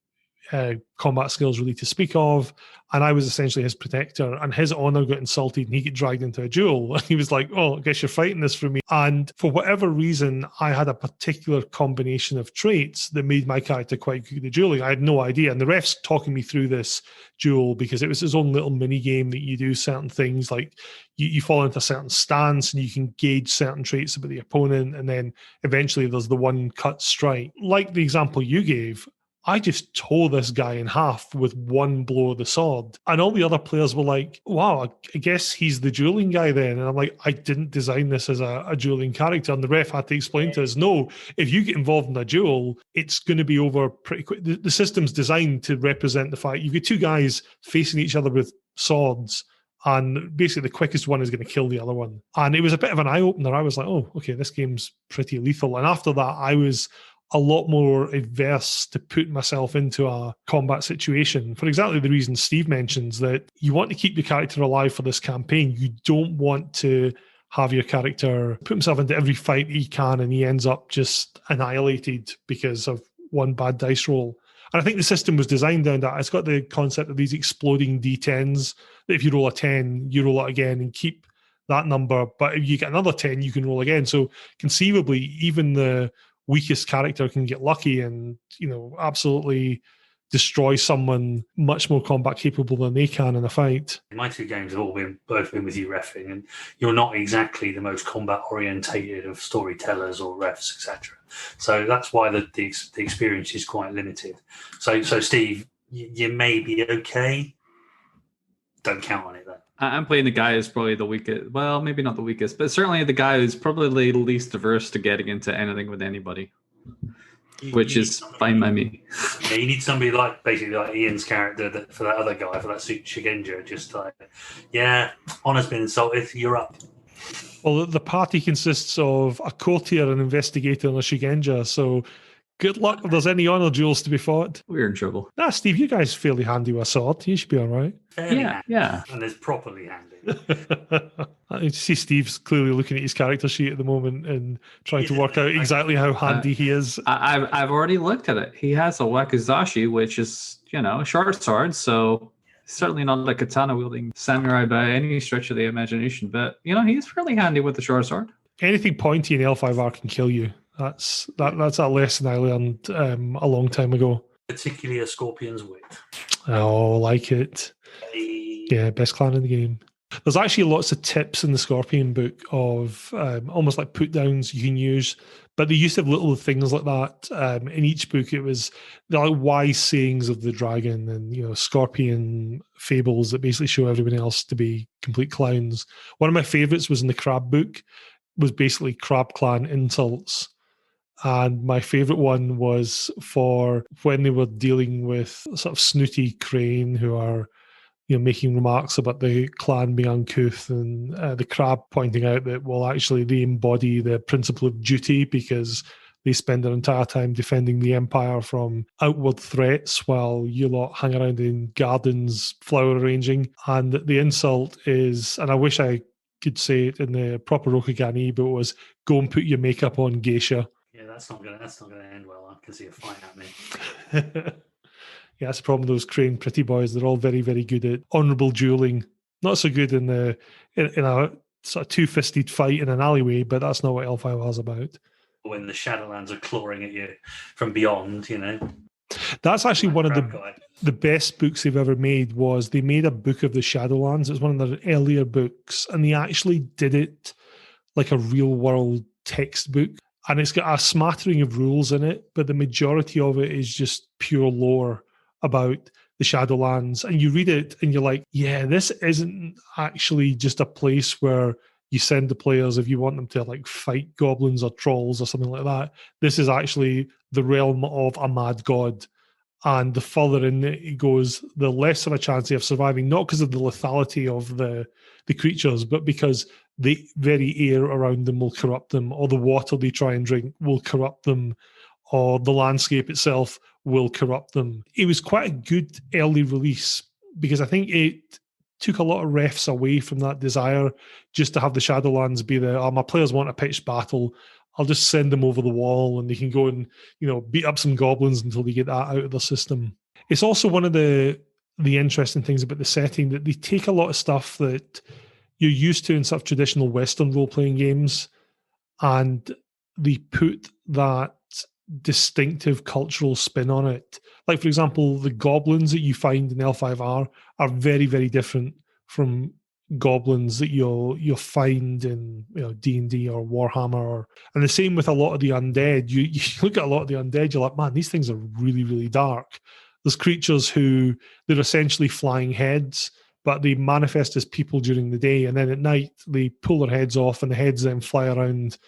combat skills really to speak of, and I was essentially his protector, and his honor got insulted and he got dragged into a duel. And he was like, oh, I guess you're fighting this for me. And for whatever reason, I had a particular combination of traits that made my character quite good at dueling. I had no idea. And the ref's talking me through this duel because it was his own little mini game that you do certain things, like you fall into a certain stance and you can gauge certain traits about the opponent, and then eventually there's the one cut strike. Like the example you gave, I just tore this guy in half with one blow of the sword. And all the other players were like, wow, I guess he's the dueling guy then. And I'm like, I didn't design this as a dueling character. And the ref had to explain to us, no, if you get involved in a duel, it's going to be over pretty quick. The system's designed to represent the fact you've got two guys facing each other with swords, and basically the quickest one is going to kill the other one. And it was a bit of an eye-opener. I was like, oh, okay, this game's pretty lethal. And after that, I was a lot more averse to put myself into a combat situation for exactly the reason Steve mentions, that you want to keep your character alive for this campaign. You don't want to have your character put himself into every fight he can and he ends up just annihilated because of one bad dice roll. And I think the system was designed down that. It's got the concept of these exploding D10s, that if you roll a 10, you roll it again and keep that number. But if you get another 10, you can roll again. So conceivably, even the weakest character can get lucky and, absolutely destroy someone much more combat capable than they can in a fight. My two games have both been with you reffing, and you're not exactly the most combat orientated of storytellers or refs, etc. So that's why the experience is quite limited. So Steve, you may be okay. Don't count on it though. I'm playing the guy who's probably the weakest. Well, maybe not the weakest, but certainly the guy who's probably the least averse to getting into anything with anybody, which is fine by me. Yeah, you need somebody basically like Iain's character for that other guy, for that Shigenja, just like, yeah, honor's been insulted, you're up. Well, the party consists of a courtier, an investigator, and a Shigenja, so good luck if there's any honor duels to be fought. We're in trouble. Steve, you guys fairly handy with a sword. You should be all right. Yeah. And it's properly handy. I see Steve's clearly looking at his character sheet at the moment and trying to work out exactly how handy he is. I've already looked at it. He has a wakizashi, which is, a short sword, so certainly not a katana-wielding samurai by any stretch of the imagination, but, he's fairly handy with the short sword. Anything pointy in L5R can kill you. That's a lesson I learned a long time ago. Particularly a scorpion's wit. Oh, like it. Yeah, best clan in the game. There's actually lots of tips in the Scorpion book of almost like put downs you can use, but they used to have little things like that. In each book, they're like wise sayings of the dragon and Scorpion fables that basically show everyone else to be complete clowns. One of my favorites was in the Crab book, was basically Crab Clan insults. And my favorite one was for when they were dealing with sort of snooty crane who are, making remarks about the clan being uncouth, and the crab pointing out that, well, actually they embody the principle of duty because they spend their entire time defending the empire from outward threats while you lot hang around in gardens flower arranging. And the insult is, and I wish I could say it in the proper Rokugan, but it was, go and put your makeup on, geisha. Yeah, that's not gonna end well. I can see a fight happening. Yeah, that's the problem with those Crane pretty boys. They're all very, very good at honourable dueling. Not so good in a sort of two-fisted fight in an alleyway, but that's not what L5R is about. When the Shadowlands are clawing at you from beyond, That's actually one of the best books they've ever made. Was they made a book of the Shadowlands. It's one of their earlier books, and they actually did it like a real-world textbook. And it's got a smattering of rules in it, but the majority of it is just pure lore about the Shadowlands. And you read it and you're like, yeah, this isn't actually just a place where you send the players if you want them to like fight goblins or trolls or something like that. This is actually the realm of a mad god. And the further in it goes, the less of a chance they have surviving, not because of the lethality of the creatures, but because the very air around them will corrupt them, or the water they try and drink will corrupt them, or the landscape itself will corrupt them. It was quite a good early release because I think it took a lot of refs away from that desire just to have the Shadowlands be my players want a pitched battle, I'll just send them over the wall and they can go and, beat up some goblins until they get that out of the system. It's also one of the interesting things about the setting that they take a lot of stuff that you're used to in sort of traditional Western role-playing games, and they put that distinctive cultural spin on it. Like, for example, the goblins that you find in L5R are very, very different from goblins that you'll find in D&D or Warhammer. And the same with a lot of the undead. You look at a lot of the undead, you're like, man, these things are really, really dark. There's creatures who, they're essentially flying heads, but they manifest as people during the day, and then at night they pull their heads off and the heads then fly around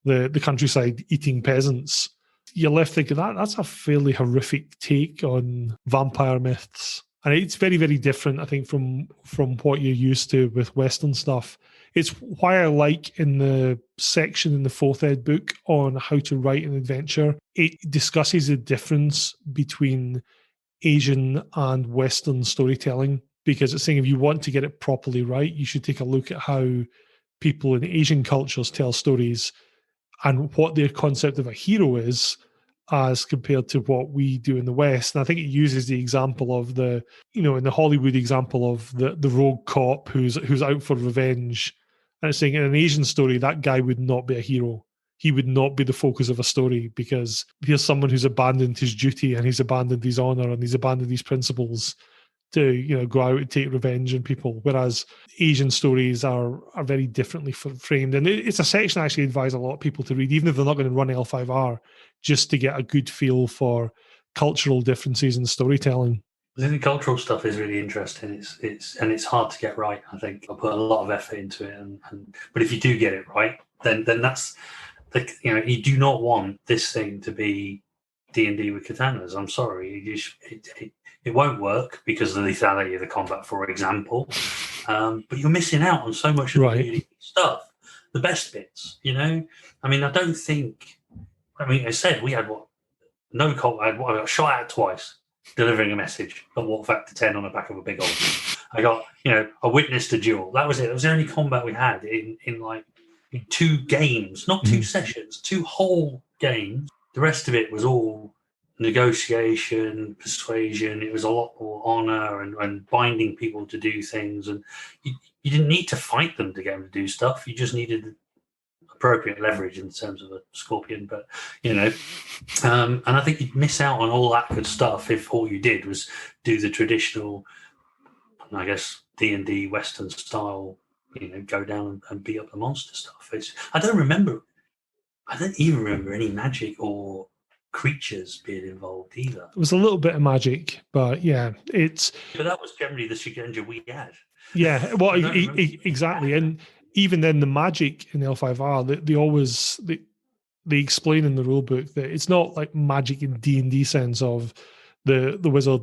the countryside eating peasants. You're left thinking, that's a fairly horrific take on vampire myths. And it's very, very different, I think, from what you're used to with Western stuff. It's why I like in the section in the 4th ed book on how to write an adventure, it discusses the difference between Asian and Western storytelling, because it's saying if you want to get it properly right, you should take a look at how people in Asian cultures tell stories and what their concept of a hero is as compared to what we do in the West. And I think it uses the example of in the Hollywood example of the rogue cop who's out for revenge. And it's saying in an Asian story, that guy would not be a hero. He would not be the focus of a story, because here's someone who's abandoned his duty and he's abandoned his honor and he's abandoned his principles to go out and take revenge on people. Whereas Asian stories are very differently framed. And it's a section I actually advise a lot of people to read, even if they're not going to run L5R, just to get a good feel for cultural differences in storytelling. I think the cultural stuff is really interesting. It's hard to get right. I think I put a lot of effort into it, but if you do get it right, then that's you do not want this thing to be D&D with katanas. I'm sorry, it won't work because of the lethality of the combat, for example. But you're missing out on so much of the really stuff, the best bits. I mean, I don't think. I mean, I said we had no combat. I got shot at twice delivering a message at walk factor 10 on the back of a big old. I got I witnessed a duel. That was it. That was the only combat we had in 2 games, not 2 sessions, 2 whole games. The rest of it was all negotiation, persuasion. It was a lot more honor and binding people to do things. And you didn't need to fight them to get them to do stuff. You just needed appropriate leverage in terms of a scorpion. But, and I think you'd miss out on all that good stuff if all you did was do the traditional, I guess, D&D Western style, go down and beat up the monster stuff. I don't even remember any magic or creatures being involved either. It was a little bit of magic, but yeah, But that was generally the Shigenja we had. Yeah, well, exactly. And even then, the magic in L5R, they explain in the rule book that it's not like magic in D&D sense of the wizard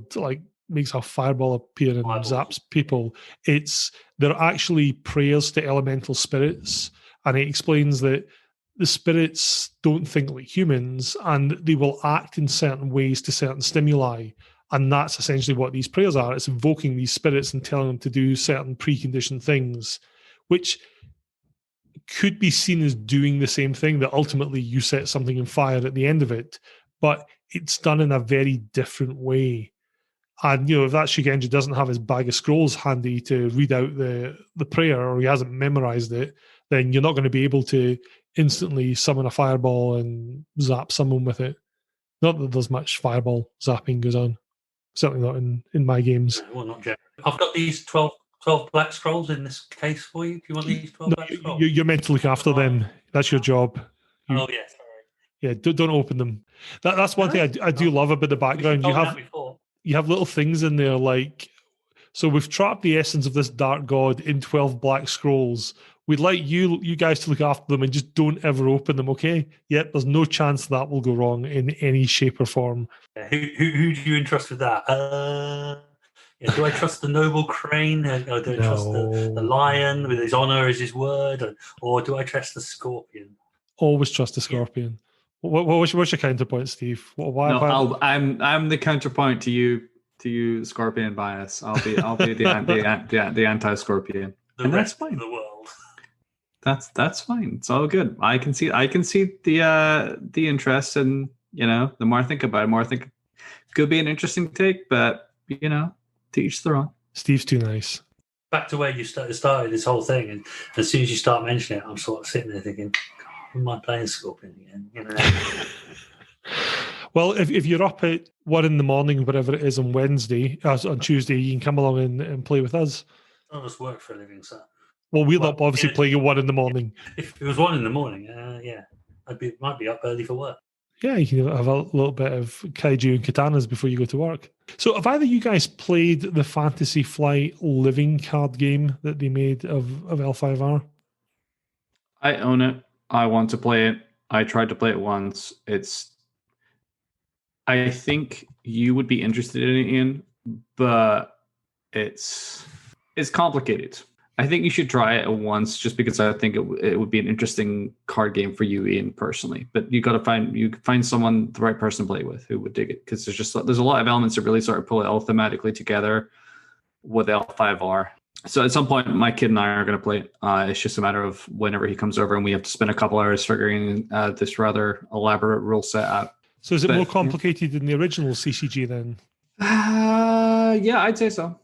makes a fireball appear and zaps people. They're actually prayers to elemental spirits, and it explains that the spirits don't think like humans and they will act in certain ways to certain stimuli. And that's essentially what these prayers are. It's invoking these spirits and telling them to do certain preconditioned things, which could be seen as doing the same thing, that ultimately you set something on fire at the end of it, but it's done in a very different way. And, if that Shigenja doesn't have his bag of scrolls handy to read out the prayer, or he hasn't memorized it, then you're not going to be able to instantly summon a fireball and zap someone with it. Not that there's much fireball zapping goes on. Certainly not in my games. Well, not generally. I've got these 12 black scrolls in this case for you. Do you want these 12 black scrolls? You're meant to look after them. That's your job. Oh, yeah, sorry. Yeah, don't open them. That's one thing I do love about the background. You have little things in there so we've trapped the essence of this dark god in 12 black scrolls. We'd like you guys to look after them and just don't ever open them, okay? Yet there's no chance that will go wrong in any shape or form. Who do you entrust with that? Do I trust the noble crane? Or do I trust the lion with his honor as his word? Or do I trust the scorpion? Always trust the scorpion. What's your counterpoint, Steve? I'm the counterpoint to you, scorpion bias. I'll be the anti-scorpion, and that's fine. The world. That's fine. It's all good. I can see the interest, and the more I think about it, could be an interesting take, but to each their own. Steve's too nice. Back to where you started this whole thing, and as soon as you start mentioning it, I'm sort of sitting there thinking, God, am I playing Scorpion again? Well, if you're up at 1 a.m, whatever it is on Wednesday, on Tuesday, you can come along and play with us. I just work for a living, so. Well, we're not obviously playing at 1 a.m. If it was 1 a.m, yeah, might be up early for work. Yeah, you can have a little bit of kaiju and katanas before you go to work. So have either of you guys played the Fantasy Flight living card game that they made of L5R? I own it. I want to play it. I tried to play it once. I think you would be interested in it, Iain, but it's complicated. I think you should try it once, just because I think it would be an interesting card game for you, Iain, personally. But you got to find someone, the right person to play with, who would dig it, because there's a lot of elements that really sort of pull it all thematically together with L5R. So at some point, my kid and I are going to play it. It's just a matter of whenever he comes over, and we have to spend a couple hours figuring this rather elaborate rule set out. So is it more complicated than the original CCG then? Yeah, I'd say so.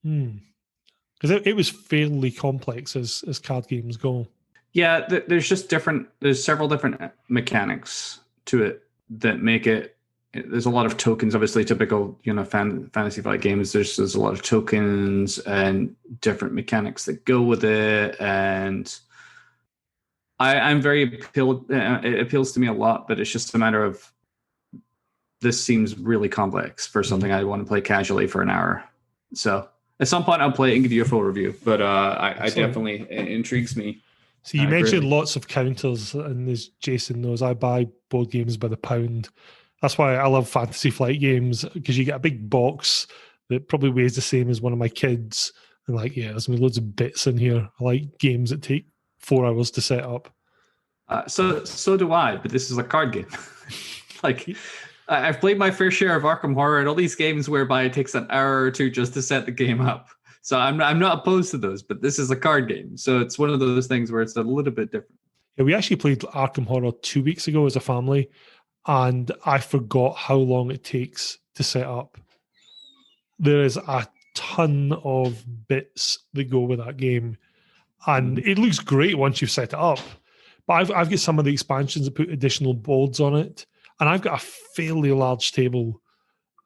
Because it was fairly complex as card games go. Yeah, there's several different mechanics to it that make it. There's a lot of tokens, obviously typical, Fantasy Flight games. There's a lot of tokens and different mechanics that go with it, and I'm very appealed. It appeals to me a lot, but it's just a matter of this seems really complex for something I want to play casually for an hour. So at some point I'll play it and give you a full review, but I definitely, it intrigues me. So you mentioned lots of counters, and as Jason knows, I buy board games by the pound. That's why I love Fantasy Flight games, because you get a big box that probably weighs the same as one of my kids. And there's going to be loads of bits in here. I like games that take 4 hours to set up. So do I, but this is a card game. I've played my fair share of Arkham Horror and all these games whereby it takes an hour or two just to set the game up. So I'm not opposed to those, but this is a card game. So it's one of those things where it's a little bit different. Yeah, we actually played Arkham Horror 2 weeks ago as a family, and I forgot how long it takes to set up. There is a ton of bits that go with that game, and it looks great once you've set it up. But I've got some of the expansions that put additional boards on it, and I've got a fairly large table,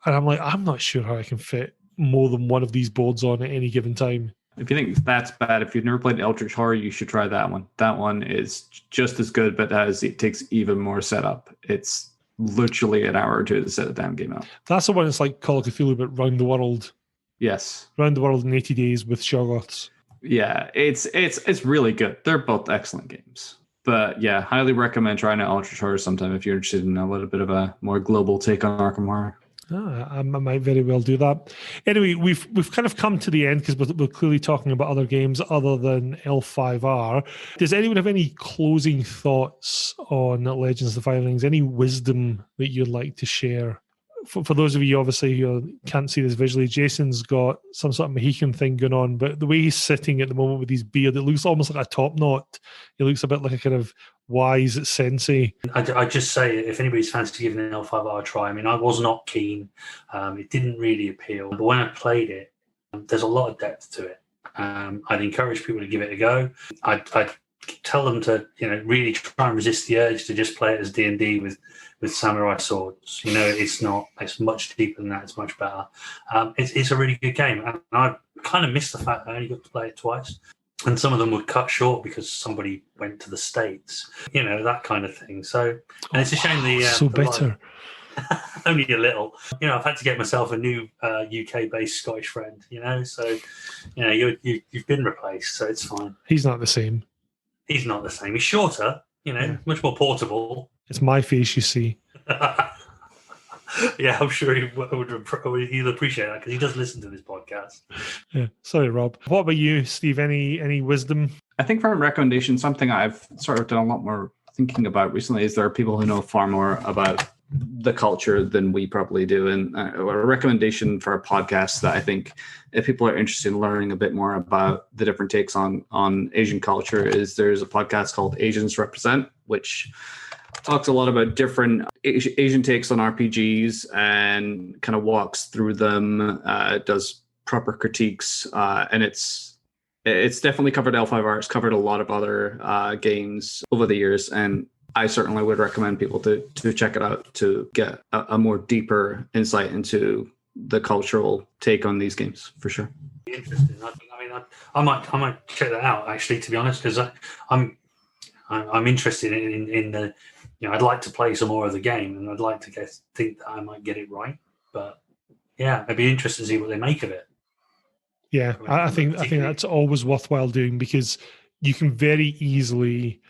and I'm not sure how I can fit more than one of these boards on at any given time. If you think that's bad, if you've never played Eldritch Horror, you should try that one. That one is just as good, but it takes even more setup. It's literally an hour or two to set a damn game up. That's the one that's like Call of Cthulhu, but round the world. Yes. Round the world in 80 days with Shoggoths. Yeah, it's really good. They're both excellent games. But yeah, highly recommend trying out Eldritch Horror sometime if you're interested in a little bit of a more global take on Arkham Horror. I might very well do that. Anyway, we've kind of come to the end, because we're clearly talking about other games other than L5R. Does anyone have any closing thoughts on Legends of the Five Rings? Any wisdom that you'd like to share? For those of you, obviously, who can't see this visually, Jason's got some sort of Mohican thing going on, but the way he's sitting at the moment with his beard, it looks almost like a top knot. He looks a bit like a kind of wise sensei. I just say, if anybody's fancy giving an L5R a try, I was not keen. It didn't really appeal. But when I played it, there's a lot of depth to it. I'd encourage people to give it a go. I'd tell them to, really try and resist the urge to just play it as D&D with samurai swords. It's much deeper than that. It's much better. It's a really good game. And I kind of missed the fact that I only got to play it twice. And some of them were cut short because somebody went to the States, that kind of thing. So, and it's a shame so bitter. Only a little. I've had to get myself a new UK-based Scottish friend, so, you've been replaced, so it's fine. He's not the same. He's not the same. He's shorter, much more portable. It's my face, you see. Yeah, I'm sure he'd appreciate that, because he does listen to this podcast. Yeah, sorry, Rob. What about you, Steve? Any wisdom? I think for a recommendation, something I've sort of done a lot more thinking about recently is there are people who know far more about the culture than we probably do. And a recommendation for a podcast that I think if people are interested in learning a bit more about the different takes on Asian culture is there's a podcast called Asians Represent, which talks a lot about different Asian takes on RPGs and kind of walks through them, does proper critiques, and it's definitely covered L5R. It's covered a lot of other games over the years, and I certainly would recommend people to check it out to get a more deeper insight into the cultural take on these games, for sure. Interesting. I might check that out, actually, to be honest, because I'm interested in the, I'd like to play some more of the game, and I'd like to think that I might get it right. But yeah, I'd be interested to see what they make of it. Yeah, I think that's always worthwhile doing, because you can very easily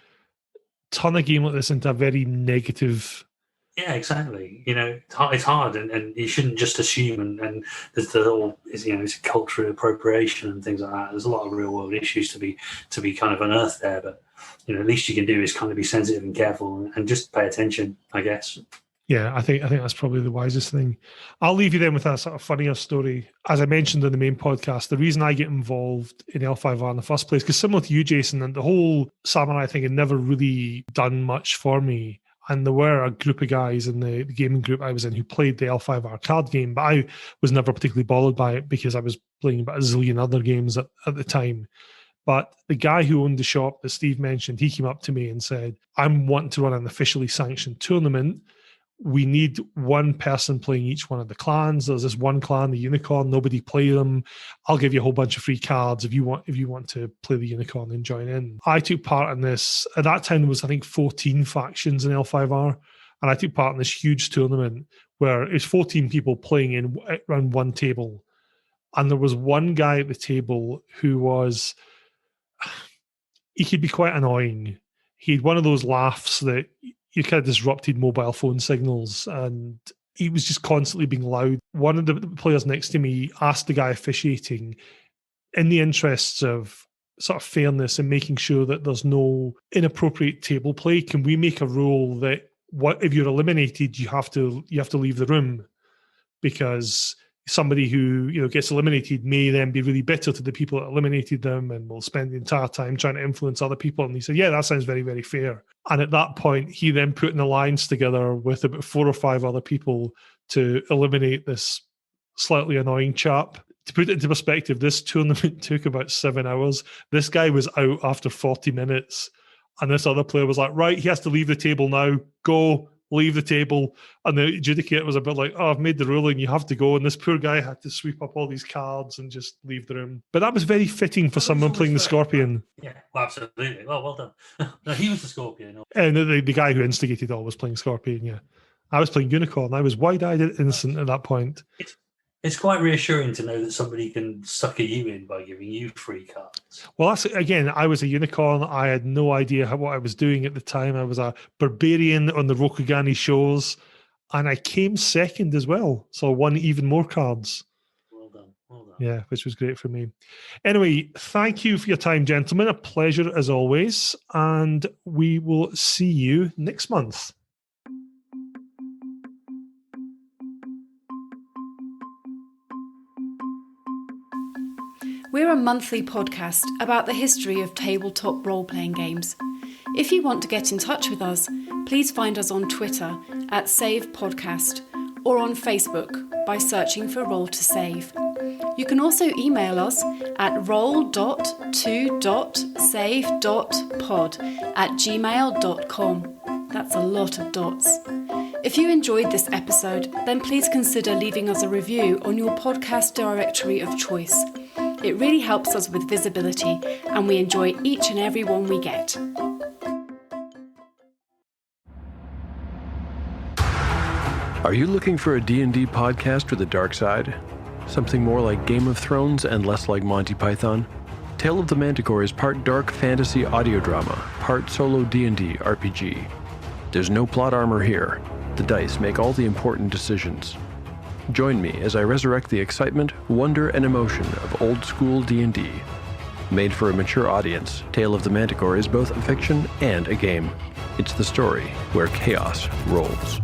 turn a game like this into a very negative. Yeah, exactly. It's hard, and you shouldn't just assume. And there's the whole, it's cultural appropriation and things like that. There's a lot of real world issues to be kind of unearthed there. But at least you can do is kind of be sensitive and careful and just pay attention, I guess. Yeah, I think that's probably the wisest thing. I'll leave you then with a sort of funnier story. As I mentioned in the main podcast, the reason I get involved in L5R in the first place, because similar to you, Jason, and the whole samurai thing had never really done much for me. And there were a group of guys in the gaming group I was in who played the L5R card game, but I was never particularly bothered by it because I was playing about a zillion other games at the time. But the guy who owned the shop that Steve mentioned, he came up to me and said, I'm wanting to run an officially sanctioned tournament. We need one person playing each one of the clans. There's this one clan, the Unicorn. Nobody play them. I'll give you a whole bunch of free cards if you want to play the Unicorn and join in. I took part in this. At that time, there was, I think, 14 factions in L5R. And I took part in this huge tournament where it was 14 people playing around one table. And there was one guy at the table who he could be quite annoying. He had one of those laughs that you kind of disrupted mobile phone signals, and he was just constantly being loud. One of the players next to me asked the guy officiating, in the interests of sort of fairness and making sure that there's no inappropriate table play, can we make a rule that if you're eliminated, you have to leave the room? Because somebody who gets eliminated may then be really bitter to the people that eliminated them and will spend the entire time trying to influence other people. And he said, yeah, that sounds very, very fair. And at that point, he then put an alliance together with about 4 or 5 other people to eliminate this slightly annoying chap. To put it into perspective, this tournament took about 7 hours. This guy was out after 40 minutes. And this other player was like, right, he has to leave the table now. Go. Leave the table. And the adjudicator was a bit like, oh, I've made the ruling, you have to go. And this poor guy had to sweep up all these cards and just leave the room. But that was very fitting for someone playing the Scorpion. Yeah, well, absolutely. Well done. No, he was the Scorpion. And the guy who instigated all was playing Scorpion, yeah. I was playing Unicorn. I was wide-eyed and innocent at that point. It's quite reassuring to know that somebody can sucker you in by giving you free cards. Well, I was a Unicorn. I had no idea what I was doing at the time. I was a barbarian on the Rokugan shows, and I came second as well. So I won even more cards. Well done. Yeah, which was great for me. Anyway, thank you for your time, gentlemen. A pleasure as always. And we will see you next month. We're a monthly podcast about the history of tabletop role-playing games. If you want to get in touch with us, please find us on Twitter at Save Podcast or on Facebook by searching for Roll to Save. You can also email us at roll.to.save.pod@gmail.com. That's a lot of dots. If you enjoyed this episode, then please consider leaving us a review on your podcast directory of choice. It really helps us with visibility, and we enjoy each and every one we get. Are you looking for a D&D podcast with a dark side? Something more like Game of Thrones and less like Monty Python? Tale of the Manticore is part dark fantasy audio drama, part solo D&D RPG. There's no plot armor here. The dice make all the important decisions. Join me as I resurrect the excitement, wonder, and emotion of old-school D&D. Made for a mature audience, Tale of the Manticore is both a fiction and a game. It's the story where chaos rolls.